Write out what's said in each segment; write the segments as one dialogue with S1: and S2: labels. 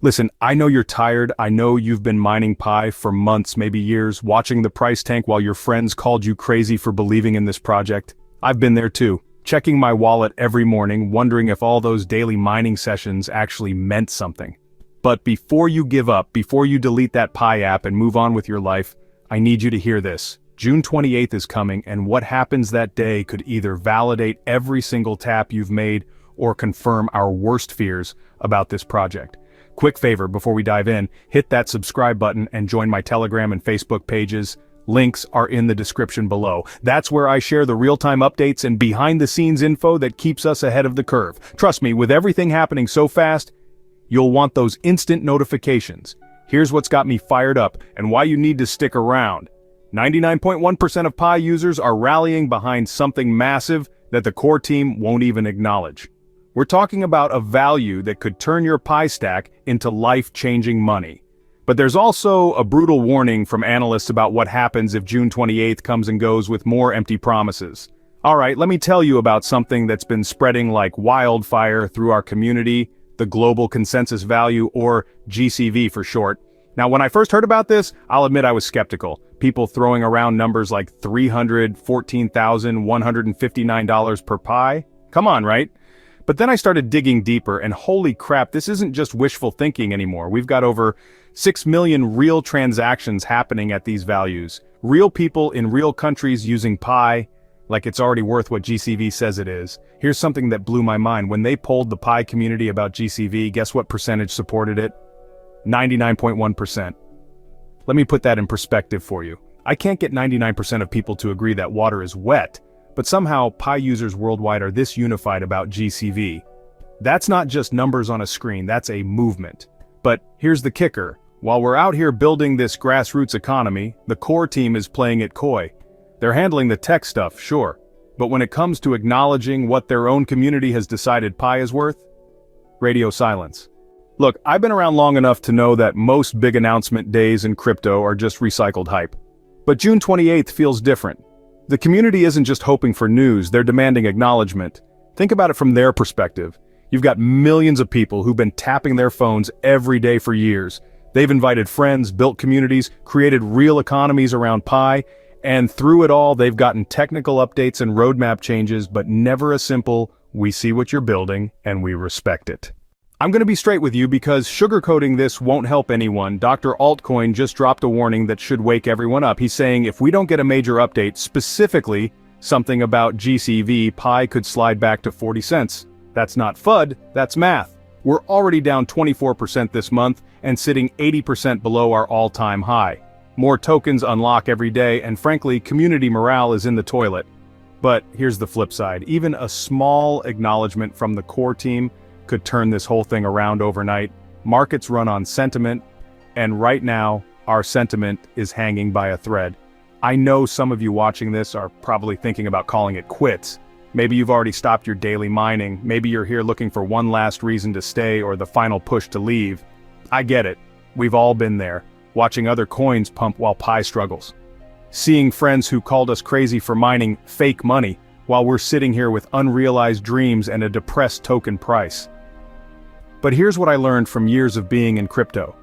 S1: Listen, I know you're tired. I know you've been mining Pi for months, maybe years, watching the price tank while your friends called you crazy for believing in this project. I've been there too, checking my wallet every morning, wondering if all those daily mining sessions actually meant something. But before you give up, before you delete that Pi app and move on with your life, I need you to hear this. June 28th is coming, and what happens that day could either validate every single tap you've made or confirm our worst fears about this project. Quick favor before we dive in, hit that subscribe button and join my Telegram and Facebook pages. Links are in the description below. That's where I share the real-time updates and behind-the-scenes info that keeps us ahead of the curve. Trust me, with everything happening so fast, you'll want those instant notifications. Here's what's got me fired up and why you need to stick around. 99.1% of Pi users are rallying behind something massive that the core team won't even acknowledge. We're talking about a value that could turn your Pi stack into life-changing money. But there's also a brutal warning from analysts about what happens if June 28th comes and goes with more empty promises. Alright, let me tell you about something that's been spreading like wildfire through our community, the Global Consensus Value, or GCV for short. Now, when I first heard about this, I'll admit I was skeptical. People throwing around numbers like $314,159 per Pi? Come on, right? But then I started digging deeper, and holy crap, this isn't just wishful thinking anymore. We've got over 6 million real transactions happening at these values. Real people in real countries using Pi, like it's already worth what GCV says it is. Here's something that blew my mind. When they polled the Pi community about GCV, guess what percentage supported it? 99.1%. Let me put that in perspective for you. I can't get 99% of people to agree that water is wet, but somehow Pi users worldwide are this unified about GCV. That's not just numbers on a screen, that's a movement. But here's the kicker. While we're out here building this grassroots economy, the core team is playing it coy. They're handling the tech stuff, sure. But when it comes to acknowledging what their own community has decided Pi is worth, radio silence. Look, I've been around long enough to know that most big announcement days in crypto are just recycled hype. But June 28th feels different. The community isn't just hoping for news, they're demanding acknowledgement. Think about it from their perspective. You've got millions of people who've been tapping their phones every day for years. They've invited friends, built communities, created real economies around Pi, and through it all they've gotten technical updates and roadmap changes, but never a simple, we see what you're building and we respect it. I'm going to be straight with you because sugarcoating this won't help anyone. Dr. Altcoin just dropped a warning that should wake everyone up. He's saying if we don't get a major update, specifically something about GCV, Pi could slide back to 40 cents. That's not FUD, that's math. We're already down 24% this month and sitting 80% below our all-time high. More tokens unlock every day, and frankly, community morale is in the toilet. But here's the flip side. Even a small acknowledgement from the core team could turn this whole thing around overnight. Markets run on sentiment, and right now, our sentiment is hanging by a thread. I know some of you watching this are probably thinking about calling it quits. Maybe you've already stopped your daily mining, maybe you're here looking for one last reason to stay or the final push to leave. I get it. We've all been there, watching other coins pump while Pi struggles. Seeing friends who called us crazy for mining fake money, while we're sitting here with unrealized dreams and a depressed token price. But here's what I learned from years of being in crypto.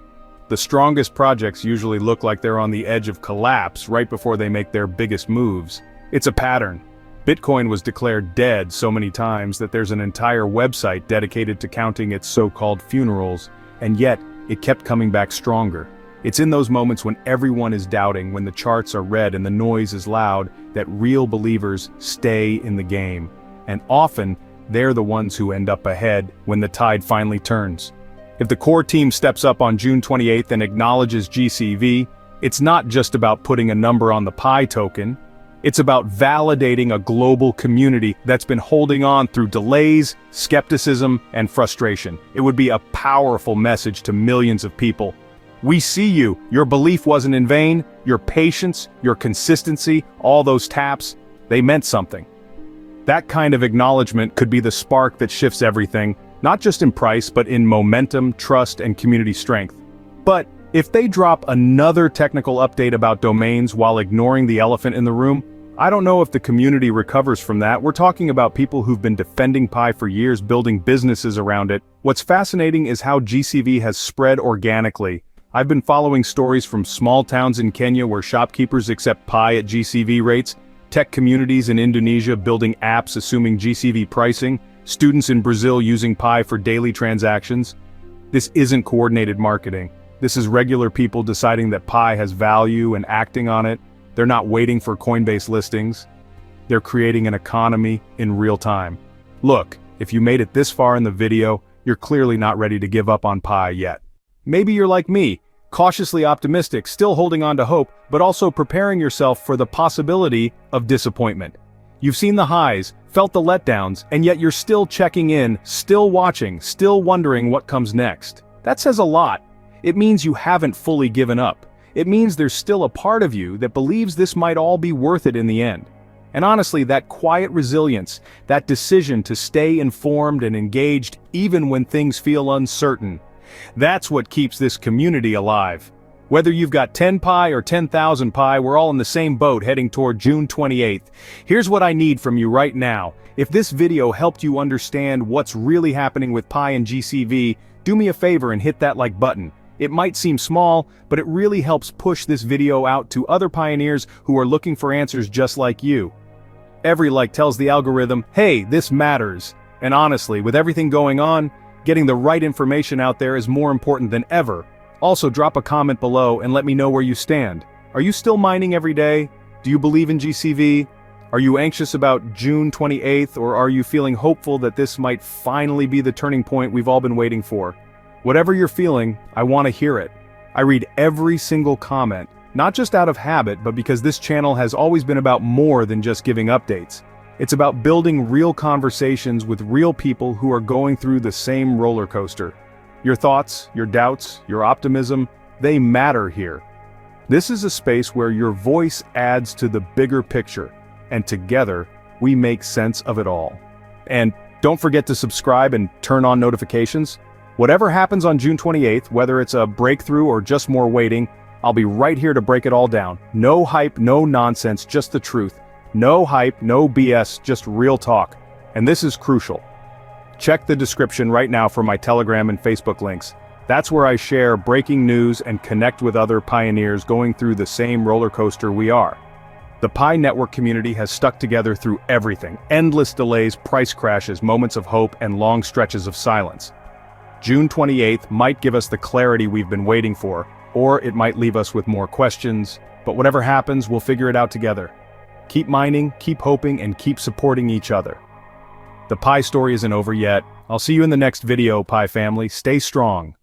S1: The strongest projects usually look like they're on the edge of collapse right before they make their biggest moves. It's a pattern. Bitcoin was declared dead so many times that there's an entire website dedicated to counting its so-called funerals, and yet it kept coming back stronger. It's in those moments when everyone is doubting, when the charts are red and the noise is loud, that real believers stay in the game. And often, they're the ones who end up ahead when the tide finally turns. If the core team steps up on June 28th and acknowledges GCV, it's not just about putting a number on the Pi token. It's about validating a global community that's been holding on through delays, skepticism, and frustration. It would be a powerful message to millions of people. We see you. Your belief wasn't in vain. Your patience, your consistency, all those taps, they meant something. That kind of acknowledgement could be the spark that shifts everything, not just in price, but in momentum, trust, and community strength. But if they drop another technical update about domains while ignoring the elephant in the room, I don't know if the community recovers from that. We're talking about people who've been defending Pi for years, building businesses around it. What's fascinating is how GCV has spread organically. I've been following stories from small towns in Kenya where shopkeepers accept Pi at GCV rates, tech communities in Indonesia building apps assuming GCV pricing, students in Brazil using Pi for daily transactions. This isn't coordinated marketing. This is regular people deciding that Pi has value and acting on it. They're not waiting for Coinbase listings. They're creating an economy in real time. Look, if you made it this far in the video, you're clearly not ready to give up on Pi yet. Maybe you're like me, cautiously optimistic, still holding on to hope, but also preparing yourself for the possibility of disappointment. You've seen the highs, felt the letdowns, and yet you're still checking in, still watching, still wondering what comes next. That says a lot. It means you haven't fully given up. It means there's still a part of you that believes this might all be worth it in the end. And honestly, that quiet resilience, that decision to stay informed and engaged even when things feel uncertain, that's what keeps this community alive. Whether you've got 10 Pi or 10,000 Pi, we're all in the same boat heading toward June 28th. Here's what I need from you right now. If this video helped you understand what's really happening with Pi and GCV, do me a favor and hit that like button. It might seem small, but it really helps push this video out to other pioneers who are looking for answers just like you. Every like tells the algorithm, hey, this matters. And honestly, with everything going on, getting the right information out there is more important than ever. Also, drop a comment below and let me know where you stand. Are you still mining every day? Do you believe in GCV? Are you anxious about June 28th, or are you feeling hopeful that this might finally be the turning point we've all been waiting for? Whatever you're feeling, I want to hear it. I read every single comment, not just out of habit, but because this channel has always been about more than just giving updates. It's about building real conversations with real people who are going through the same roller coaster. Your thoughts, your doubts, your optimism, they matter here. This is a space where your voice adds to the bigger picture, and together, we make sense of it all. And don't forget to subscribe and turn on notifications. Whatever happens on June 28th, whether it's a breakthrough or just more waiting, I'll be right here to break it all down. No hype, no nonsense, just the truth. No hype, no BS, just real talk. And this is crucial. Check the description right now for my Telegram and Facebook links. That's where I share breaking news and connect with other pioneers going through the same roller coaster we are. The Pi network community has stuck together through everything. Endless delays, price crashes, moments of hope, and long stretches of silence. June 28th might give us the clarity we've been waiting for, or it might leave us with more questions, but whatever happens, we'll figure it out together. Keep mining, keep hoping, and keep supporting each other. The Pi story isn't over yet. I'll see you in the next video, Pi family. Stay strong.